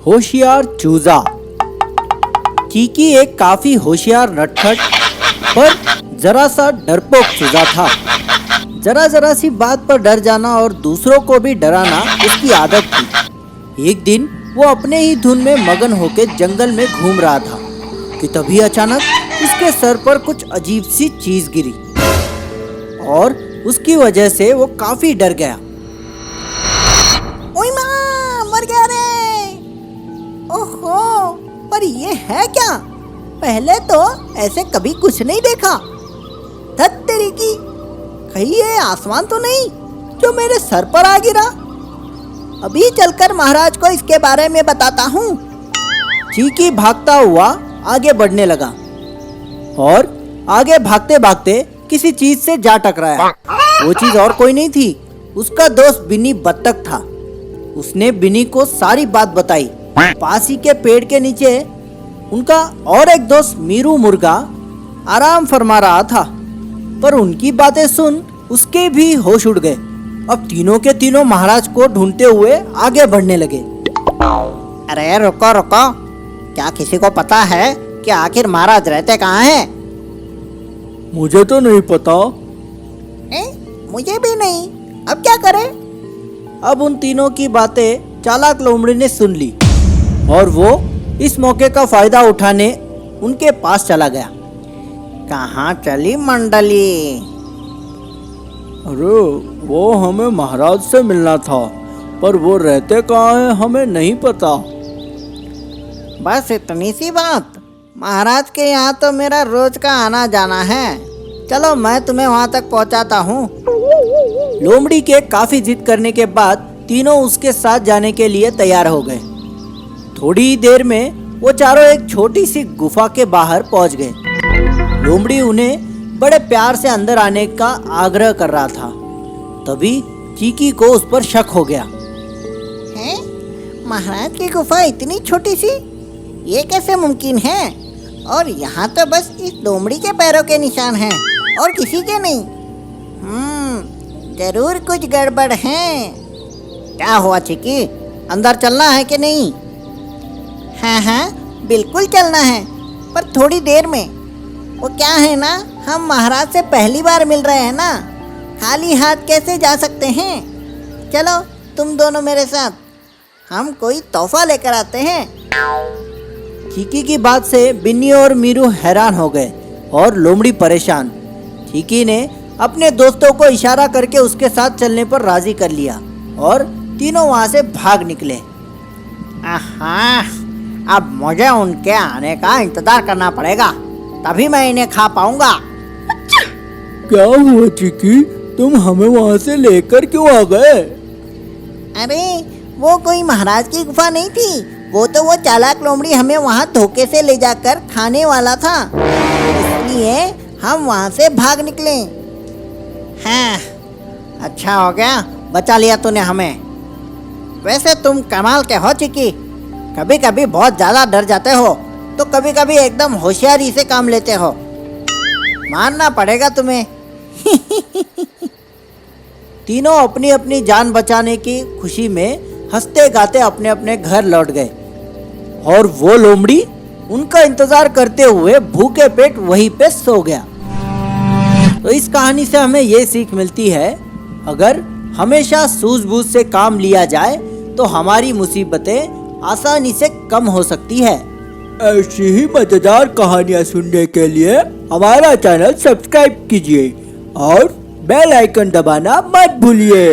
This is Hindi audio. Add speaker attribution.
Speaker 1: होशियार चूजा। चीकी एक काफी होशियार नटखट पर जरा सा डरपोक चूजा था। जरा सी बात पर डर जाना और दूसरों को भी डराना उसकी आदत थी। एक दिन वो अपने ही धुन में मगन होकर जंगल में घूम रहा था कि तभी अचानक उसके सर पर कुछ अजीब सी चीज गिरी और उसकी वजह से वो काफी डर गया।
Speaker 2: ओए माँ, मर गया रे। ओहो, पर ये है क्या? पहले तो ऐसे कभी कुछ नहीं देखा। धत तेरी की, कहीं ये आसमान तो नहीं जो मेरे सर पर आ गिरा? अभी चलकर महाराज को इसके बारे में बताता हूँ।
Speaker 1: चीकी भागता हुआ आगे बढ़ने लगा और आगे भागते भागते किसी चीज से जा टकराया। वो चीज और कोई नहीं थी, उसका दोस्त बिन्नी बत्तख था। उसने बिन्नी को सारी बात बताई। पास ही के पेड़ के नीचे उनका और एक दोस्त मीरू मुर्गा आराम फरमा रहा था, पर उनकी बातें सुन उसके भी होश उड़ गए। अब तीनों के तीनों महाराज को ढूंढते हुए आगे बढ़ने लगे।
Speaker 2: अरे रुको रुको, क्या किसी को पता है कि आखिर महाराज रहते कहाँ हैं?
Speaker 1: मुझे तो नहीं पता।
Speaker 2: मुझे भी नहीं। अब क्या करें?
Speaker 1: अब उन तीनों की बातें चालाक लोमड़ी ने सुन ली और वो इस मौके का फायदा उठाने उनके पास चला गया।
Speaker 2: कहाँ चली मंडली?
Speaker 1: अरे वो हमें महाराज से मिलना था, पर वो रहते कहाँ हैं हमें नहीं पता।
Speaker 2: बस इतनी सी बात? महाराज के यहाँ तो मेरा रोज का आना जाना है। चलो मैं तुम्हें वहाँ तक पहुँचाता हूँ।
Speaker 1: लोमड़ी के काफी जिद करने के बाद तीनों उसके साथ जाने के लिए तैयार हो गए। थोड़ी देर में वो चारों एक छोटी सी गुफा के बाहर पहुंच गए। लोमड़ी उन्हें बड़े प्यार से अंदर आने का आग्रह कर रहा था, तभी चीकी को उस पर शक हो गया।
Speaker 2: हैं? महाराज की गुफा इतनी छोटी सी, ये कैसे मुमकिन है? और यहाँ तो बस इस लोमड़ी के पैरों के निशान हैं और किसी के नहीं। जरूर कुछ गड़बड़ है। क्या हुआ चीकी, अंदर चलना है कि नहीं? हाँ, बिल्कुल चलना है, पर थोड़ी देर में। वो क्या है ना, हम महाराज से पहली बार मिल रहे हैं ना, खाली हाथ कैसे जा सकते हैं? चलो तुम दोनों मेरे साथ, हम कोई तोहफा लेकर आते हैं।
Speaker 1: चीकी की बात से बिन्नी और मीरू हैरान हो गए और लोमड़ी परेशान। चीकी ने अपने दोस्तों को इशारा करके उसके साथ चलने पर राजी कर लिया और तीनों वहां से भाग निकले।
Speaker 2: अब मुझे उनके आने का इंतजार करना पड़ेगा, तभी मैं इन्हें खा पाऊंगा।
Speaker 1: क्या हुआ चीकी, तुम हमें वहां से लेकर क्यों आ गए?
Speaker 2: अरे वो कोई महाराज की गुफा नहीं थी, वो चालाक लोमड़ी हमें वहाँ धोखे से ले जाकर खाने वाला था, इसलिए हम वहाँ से भाग निकले। हाँ, अच्छा हो गया बचा लिया तूने हमें। वैसे तुम कमाल के हो चिकी, कभी कभी बहुत ज़्यादा डर जाते हो तो कभी कभी एकदम होशियारी से काम लेते हो, मानना पड़ेगा तुम्हें।
Speaker 1: तीनों अपनी अपनी जान बचाने की खुशी में हंसते गाते अपने अपने घर लौट गए और वो लोमड़ी उनका इंतजार करते हुए भूखे पेट वहीं पे सो गया। तो इस कहानी से हमें ये सीख मिलती है, अगर हमेशा सूझबूझ से काम लिया जाए तो हमारी मुसीबतें आसानी से कम हो सकती है। ऐसी ही मजेदार कहानियाँ सुनने के लिए हमारा चैनल सब्सक्राइब कीजिए और बेल आइकन दबाना मत भूलिए।